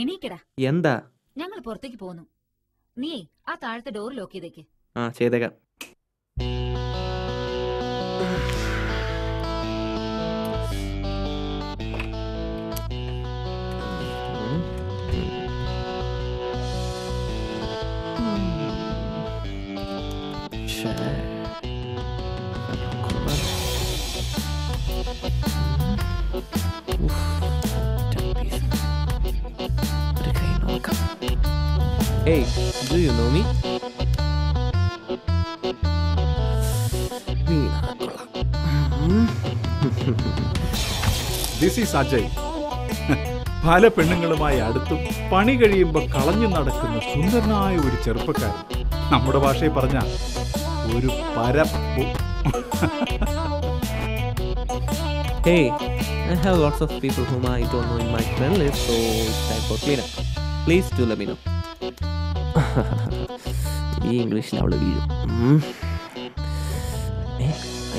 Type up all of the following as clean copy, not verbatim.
എണീക്കടാ. എന്താ? ഞങ്ങൾ പുറത്തേക്ക് പോന്നു. നീ ആ താഴത്തെ ഡോർ ലോക്ക് ചെയ്തേക്ക്. ആ ചെയ്തേക്കാം. Hey, do you know me? This is Ajay. പല പെണ്ണുങ്ങളുമായി അടുത്തും പണി കഴിയുമ്പോൾ കളഞ്ഞു നടക്കുന്ന സുന്ദരനായ ഒരു ചെറുപ്പക്കാരൻ. നമ്മുടെ ഭാഷയിൽ പറഞ്ഞ ഒരു Parappu. Hey, I have lots of people whom I don't know in my friend list, so it's time for cleanup. Please do let me know. ഈ ഇംഗ്ലീഷിൽ അവള് വീഴും.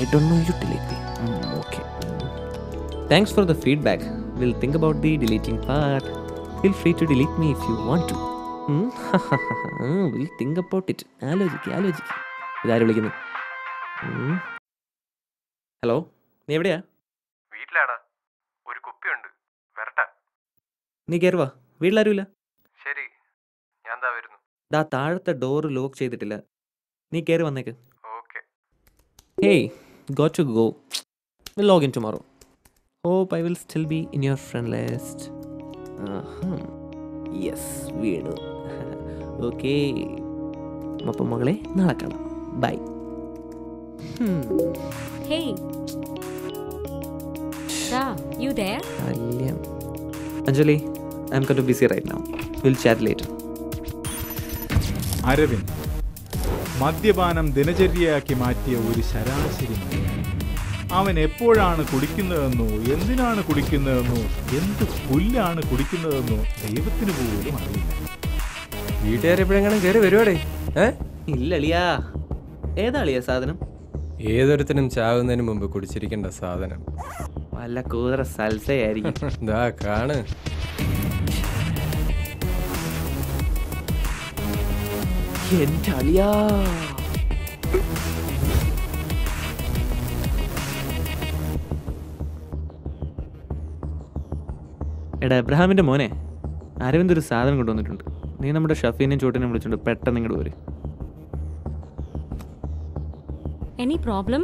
I don't know you delete me. Okay. Thanks for the feedback. We'll think about the deleting part. Feel free to delete me if you want to. We'll think about it. ആലോചിക്ക്. ഇതാരും വിളിക്കുന്നു. Hello, നീ എവിടെയാ? വീട്ടിലാടാ. ഒരു കുപ്പിയുണ്ട്, വരട്ടെ. നീ കയറുവാ, വീട്ടിലാരുമില്ല. ശരി, ഞാൻ ദാ വരുന്നു. ദാ താഴത്തെ ഡോർ ലോക്ക് ചെയ്തിട്ടില്ല, നീ കയറി വന്നേക്ക്. Okay. Hey, got to go. We'll log in tomorrow. Hope I will still be in your friend list. Yes, വീണു. ഓക്കെ, അപ്പം മകളെ നാളെ കാണാം. By. Hey. Da, you there? Anjali, I'm kind of busy right now. We'll chat later. Aravind മദ്യപാനം ദിനചര്യയാക്കി മാറ്റിയ ഒരു ശരാശരി മനുഷ്യൻ. അവൻ എപ്പോഴാണ് കുടിക്കുന്നതെന്നോ എന്തിനാണ് കുടിക്കുന്നതെന്നോ എന്ത് പുല്ലാണ് കുടിക്കുന്നതെന്നോ ദൈവത്തിന് പോലും അറിയില്ല. വീട്ടുകാരെപ്പോഴെങ്ങനെ കയറി വരുവാടേ? ഇല്ല അളിയാ. ഏതാ അളിയാ സാധനം? ഏതൊരുത്തനും ചാവുന്നതിന് മുമ്പ് കുടിച്ചിരിക്കേണ്ട സാധനം. വല്ല കൂതറ സൽസയായിരിക്കും. ദാ കാണ്. എന്റെ അളിയാ. എടാ എബ്രഹാമിന്റെ മോനെ, അരവിന്ദ് ഒരു സാധനം കൊണ്ടുവന്നിട്ടുണ്ട്. നീ നമ്മുടെ ഷഫീനെയും ചോട്ടിനെയും വിളിച്ചോണ്ട് പെട്ടെന്ന് ഇങ്ങോട്ട് വരും. Any problem?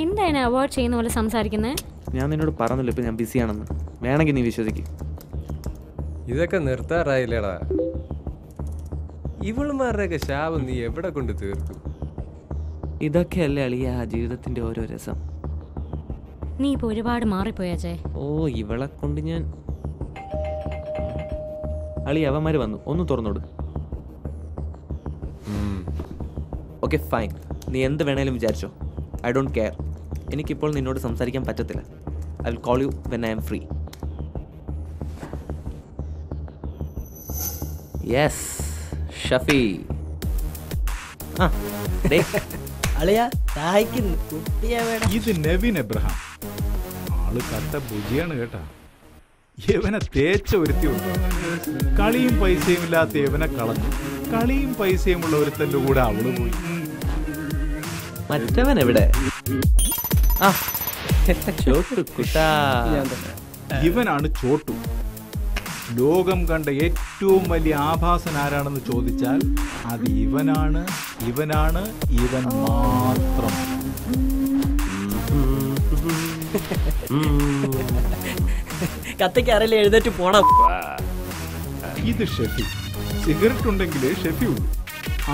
എന്താണ് അവോയ്ഡ് ചെയ്യുന്ന പോലെ സംസാരിക്കുന്നത്? ഞാൻ നിന്നോട് പറഞ്ഞില്ല ഇപ്പം ഞാൻ ബിസിയാണെന്ന്. വേണമെങ്കിൽ നീ വിശ്വസിക്കും. ഇതൊക്കെ നിർത്താറായില്ലേടാ. ഇവളുമാരുടെയൊക്കെ ശാപം നീ എവിടെ കൊണ്ട് തീർക്കും? ഇതൊക്കെയല്ലേ അളിയ ജീവിതത്തിന്റെ ഓരോ രസം. നീ ഇപ്പൊ ഒരുപാട് മാറിപ്പോയാച്ചേ. ഓ, ഇവളെ കൊണ്ട് ഞാൻ അളി അവന്മാര് വന്നു, ഒന്ന് തുറന്നോട്. ഓക്കെ ഫൈൻ, നീ എന്ത് വേണേലും വിചാരിച്ചോ. I don't care. എനിക്കിപ്പോൾ നിന്നോട് സംസാരിക്കാൻ പറ്റത്തില്ല. I will call you when I M free. Yes Shafi. ഇത് നെവിൻ എബ്രഹാം. ആള് കട്ട ബുജിയാണ് കേട്ടാ. യവനെ തേച്ച ഒരുത്തിയുണ്ട്. കളിയും പൈസയും ഇല്ലാത്ത യവനെ കളഞ്ഞു. കളിയും പൈസയുമുള്ള ഒരുത്തന്റെ കൂടെ അവള് പോയി. മറ്റവൻ എവിടെ? ഇവനാണ് ചോട്ടു. ലോകം കണ്ട ഏറ്റവും വലിയ ആഭാസൻ ആരാണെന്ന് ചോദിച്ചാൽ അത് ഇവനാണ്. ഇവൻ മാത്രം. കത്തയ്ക്ക് അറിയില്ല, എഴുന്നേറ്റ് പോണം. ഇത് ഷെഫി. സിഗരറ്റ് ഉണ്ടെങ്കിലേ ഷെഫി ഉള്ളൂ.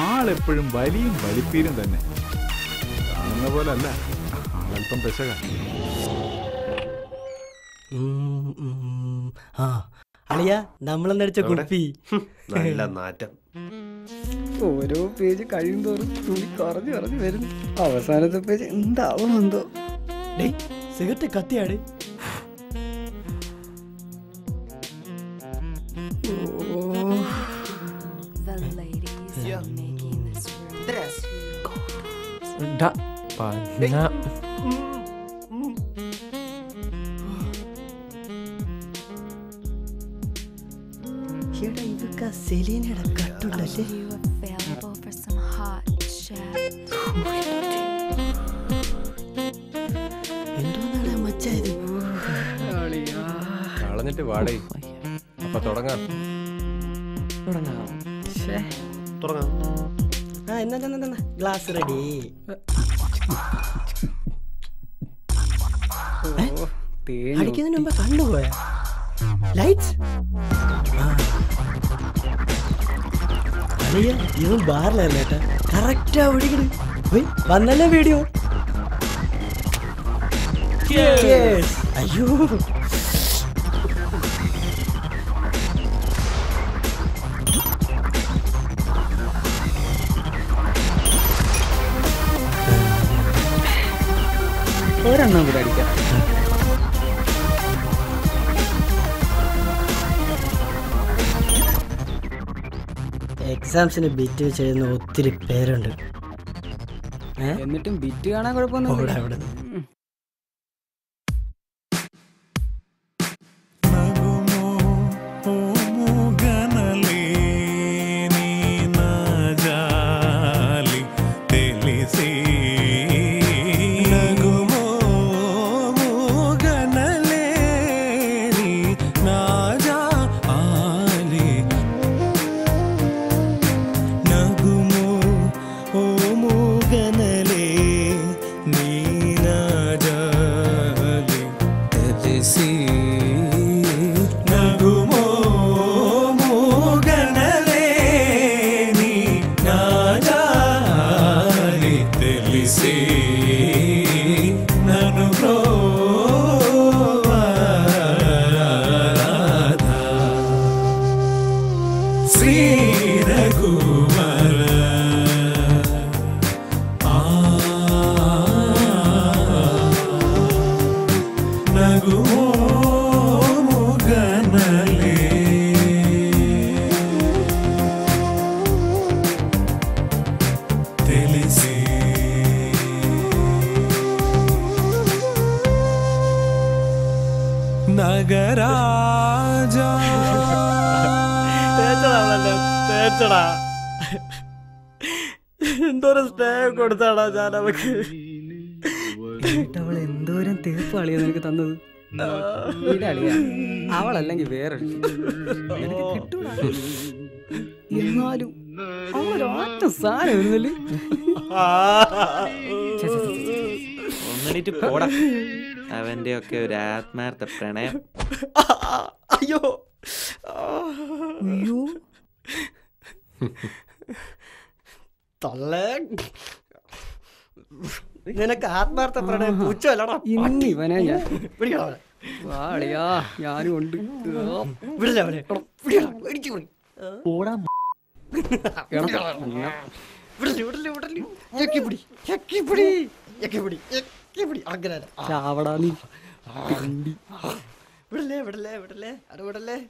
ആളെപ്പോഴും വലിയും വലിപ്പീരും തന്നെ. കാണുന്ന പോലെ അല്ല, ആളല്പം പെശക. അളിയ നമ്മളെന്നടിച്ച കുപ്പി നല്ല നാറ്റം. ഓരോ പേജ് കഴിയും തോറും തുണി കുറഞ്ഞു വരുന്നു. അവസാനത്തെ പേജ് എന്താവും എന്തോ. സിഗരറ്റ് കത്തിയാട്. ഇതൊക്കെ സെലീനയുടെ കട്ടുണ്ടല്ലേ. എന്തോന്നാണ് മച്ചായത്? കളഞ്ഞിട്ട് വാടേ. അപ്പൊ തുടങ്ങാം. തുടങ്ങാം. ആ എന്നാ ഗ്ലാസ് റെഡി. അടിക്കുന്നതിന് മുമ്പ് കണ്ടുപോയാ ലൈറ്റ്സ്. അയ്യ ഇവൻ ബാറിലല്ലേ ഏട്ടാ, കറക്റ്റാ പിടിക്കണ്. വന്നല്ലേ വീഡിയോ. അയ്യോ ഒരെണ്ണം കൂടെ അടിക്കാം. എക്സാംസിന് ബിറ്റ് ചെയ്യുന്ന ഒത്തിരി പേരുണ്ട്. എന്നിട്ടും ബിറ്റ് കാണാൻ കുഴപ്പമൊന്നും അവിടെ. എന്തോരം സ്നേഹം കൊടുത്താടാ ഞാൻ അവക്ക്. അവൾ എന്തോരം തേപ്പ് അളിയാ നിനക്ക് തന്നത്. അവളല്ലെങ്കിൽ വേറെ എന്നാലും അവളൊരാറ്റ സാധനം വരുന്നല്ലേ. ഒന്നിട്ട് പോടാ. അവന്റെ ഒക്കെ ഒരു ആത്മാർത്ഥ പ്രണയം. അയ്യോ അയ്യോ തള്ളേ, നിനക്ക് ആത്മാർത്ഥ പ്രണയം പൂച്ചല്ലടാ. ഇവനെ ഞാൻ വാളിയാ ഞാനും ഉണ്ട്. വിടില്ല അവനെ.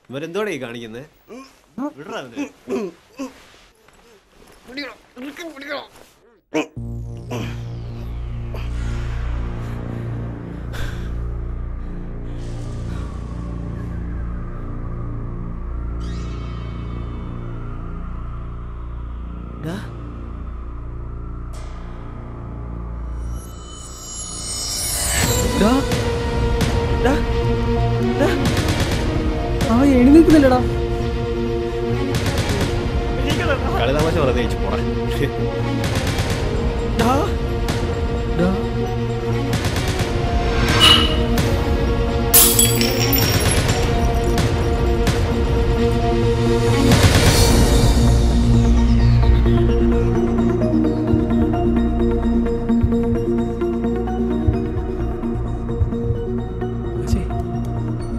ഇവരെന്തോടെ കാണിക്കുന്നേ? അവൻ എഴുന്നേക്കുന്നില്ലടാ. കളിതാമശ പ്രത്യേകിച്ച് പോടാ.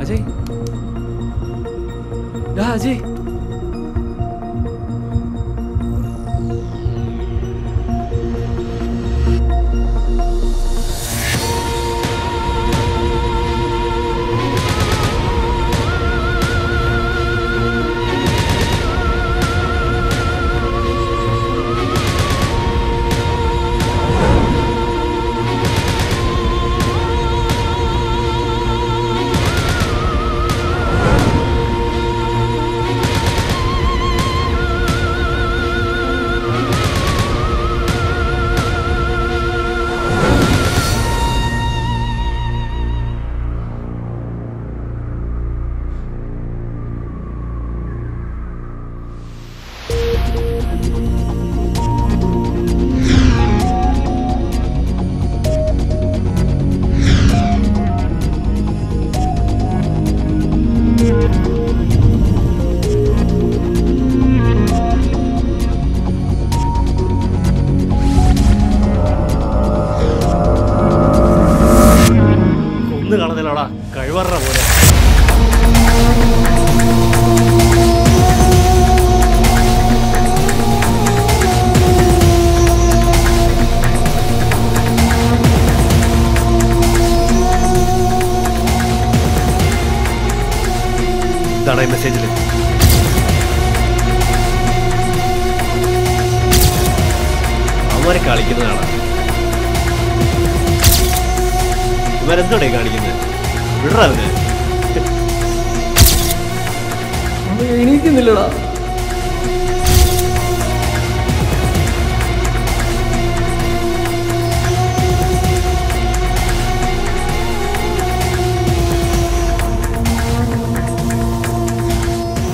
അജയ് അജയ് കഴിവറ പോലെ. എന്താണ് ഈ മെസ്സേജിൽ? അവരെ കളിക്കുന്നതാണ്. ഇവരെന്തോടെ കാണിക്കുന്നത്? വിടറാ അവന്. എണീക്കുന്നില്ലടാ.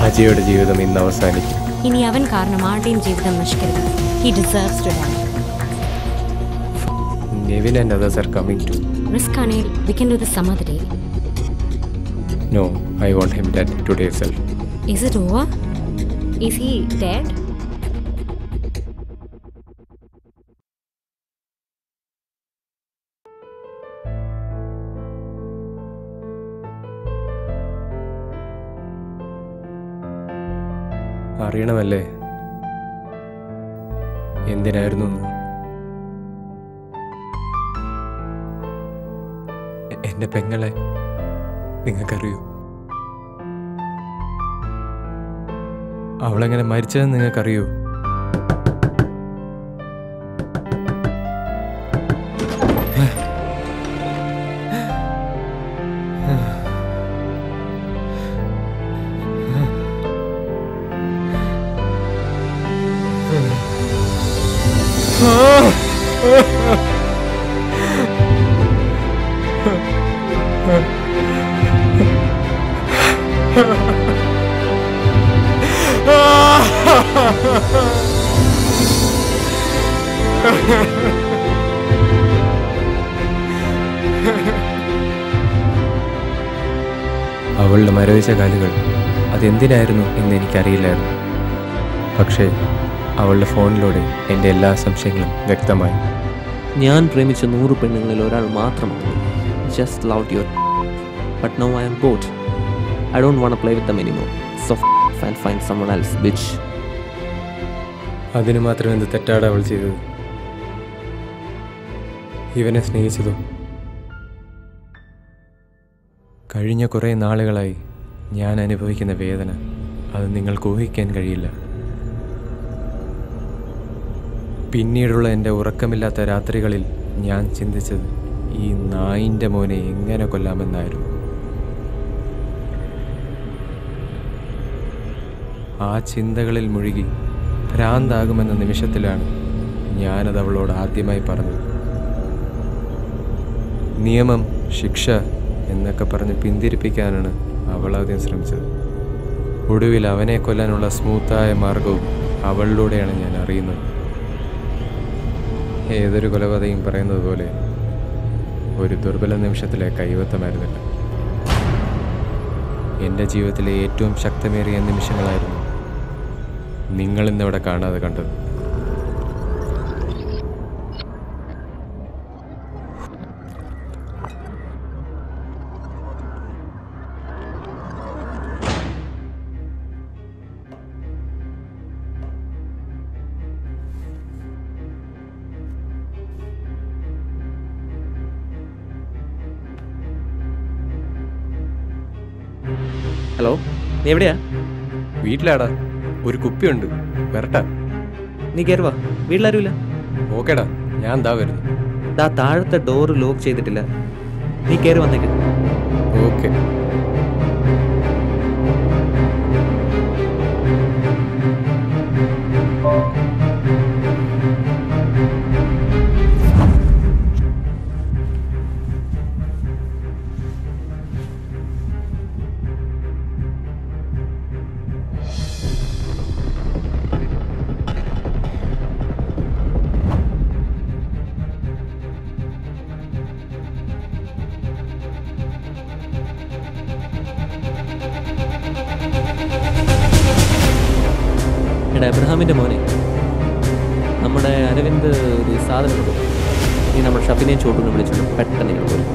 അജയുടെ ജീവിതം ഇന്ന് അവസാനിക്കും. ഇനി അവൻ കാരണം ആരുടെയും ജീവിതം നശിക്കരുത്. He deserves to die. Nevin and others are coming too. Risk ആണെങ്കിൽ we can do this some other day. No, I want him dead today itself. Is it over? Is he dead? അറിയണമല്ലേ എന്തിനായിരുന്നു? എന്റെ പെങ്ങളെ നിങ്ങൾക്കറിയൂ? അവളെങ്ങനെ മരിച്ചതെന്ന് നിങ്ങൾക്കറിയൂ? അവളുടെ മരവിച്ച കാലുകൾ അതെന്തിനായിരുന്നു എന്ന് എനിക്കറിയില്ലായിരുന്നു. പക്ഷേ അവളുടെ ഫോണിലൂടെ എൻ്റെ എല്ലാ സംശയങ്ങളും വ്യക്തമായി. ഞാൻ പ്രേമിച്ച 100 പെണ്ണുങ്ങളിൽ ഒരാൾ മാത്രമാണ്. Just loved your but now I am bored. I don't want to play with them anymore. So and find someone else, bitch. അതിന് മാത്രം എന്ത് തെറ്റാണ് അവൾ ചെയ്തത്? ഇവനെ സ്നേഹിച്ചതോ? കഴിഞ്ഞ കുറേ നാളുകളായി ഞാൻ അനുഭവിക്കുന്ന വേദന അത് നിങ്ങൾക്ക് ഊഹിക്കാൻ കഴിയില്ല. പിന്നീടുള്ള എൻ്റെ ഉറക്കമില്ലാത്ത രാത്രികളിൽ ഞാൻ ചിന്തിച്ചത് ഈ നായിൻ്റെ മോനെ എങ്ങനെ കൊല്ലാമെന്നായിരുന്നു. ആ ചിന്തകളിൽ മുഴുകി ഭ്രാന്താകുമെന്ന നിമിഷത്തിലാണ് ഞാനത് അവളോട് ആദ്യമായി പറഞ്ഞത്. നിയമം, ശിക്ഷ എന്നൊക്കെ പറഞ്ഞ് പിന്തിരിപ്പിക്കാനാണ് അവൾ ആദ്യം ശ്രമിച്ചത്. ഒടുവിൽ അവനെ കൊല്ലാനുള്ള സ്മൂത്തായ മാർഗവും അവളിലൂടെയാണ് ഞാൻ അറിയുന്നത്. ഏതൊരു കൊലപാതകയും പറയുന്നത് പോലെ ഒരു ദുർബല നിമിഷത്തിലെ കൈവത്തമായിരുന്നില്ല. എൻ്റെ ജീവിതത്തിലെ ഏറ്റവും ശക്തമേറിയ നിമിഷങ്ങളായിരുന്നു നിങ്ങളിന്നിവിടെ കാണാതെ കണ്ടത്. ഹലോ, നീ എവിടെയാ? വീട്ടിലാടാ, ഒരു കുപ്പിയുണ്ട്, വരട്ടാ? നീ കയറുവാ, വീട്ടിലാരുമില്ല. ഓക്കേടാ, ഞാൻ ദാ വരുന്നു. ദാ താഴത്തെ ഡോറ് ലോക്ക് ചെയ്തിട്ടില്ല, നീ കയറി വന്നേക്ക്. ഓക്കെ. എടാ എബ്രഹാമിൻ്റെ മോനെ, നമ്മുടെ അരവിന്ദ് ഒരു സാധനം കൊടുക്കും. നീ നമ്മുടെ ഷഫിനെയും ചോട്ടൂനെ വിളിച്ചോണ്ട് പെട്ടെന്ന് ഇങ്ങോട്ട് പോയി.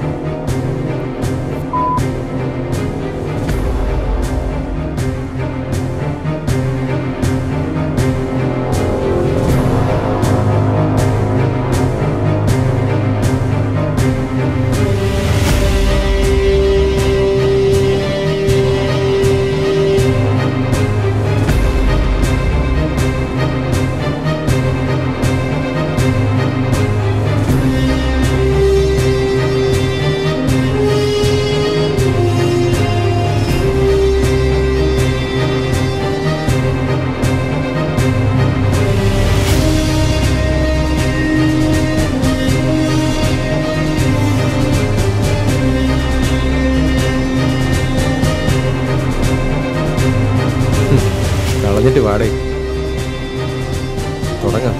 പറഞ്ഞിട്ട് വാടേ, തുടങ്ങാം.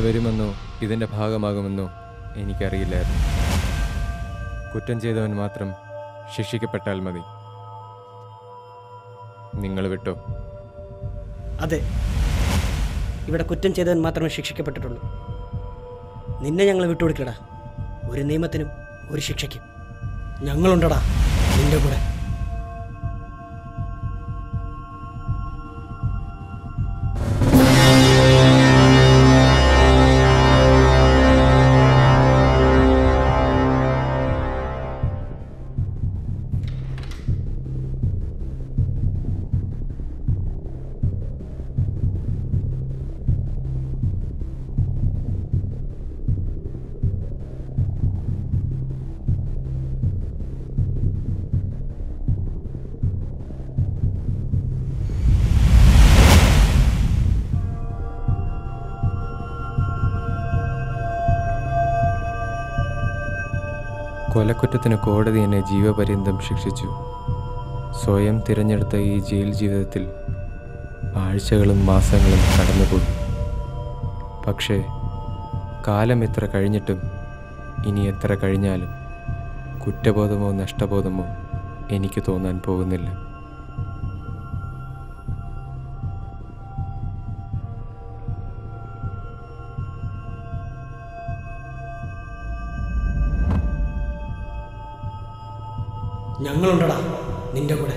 വരുമെന്നോ ഇതിൻ്റെ ഭാഗമാകുമെന്നോ എനിക്കറിയില്ലായിരുന്നു. കുറ്റം ചെയ്തവൻ മാത്രം ശിക്ഷിക്കപ്പെട്ടാൽ മതി. നിങ്ങൾ വിട്ടോ? അതെ, ഇവിടെ കുറ്റം ചെയ്തവൻ മാത്രമേ ശിക്ഷിക്കപ്പെട്ടിട്ടുള്ളൂ. നിന്നെ ഞങ്ങൾ വിട്ടുകൊടുക്കടാ. ഒരു നിയമത്തിനും ഒരു ശിക്ഷയ്ക്കും ഞങ്ങളുണ്ടടാ നിന്റെ കൂടെ. കൊലക്കുറ്റത്തിന് കോടതി എന്നെ ജീവപര്യന്തം ശിക്ഷിച്ചു. സ്വയം തിരഞ്ഞെടുത്ത ഈ ജയിൽ ജീവിതത്തിൽ ആഴ്ചകളും മാസങ്ങളും കടന്നുപോയി. പക്ഷേ കാലം എത്ര കഴിഞ്ഞിട്ടും ഇനി എത്ര കഴിഞ്ഞാലും കുറ്റബോധമോ നഷ്ടബോധമോ എനിക്ക് തോന്നാൻ പോകുന്നില്ല. ഞങ്ങളുണ്ടടാ നിന്റെ കൂടെ.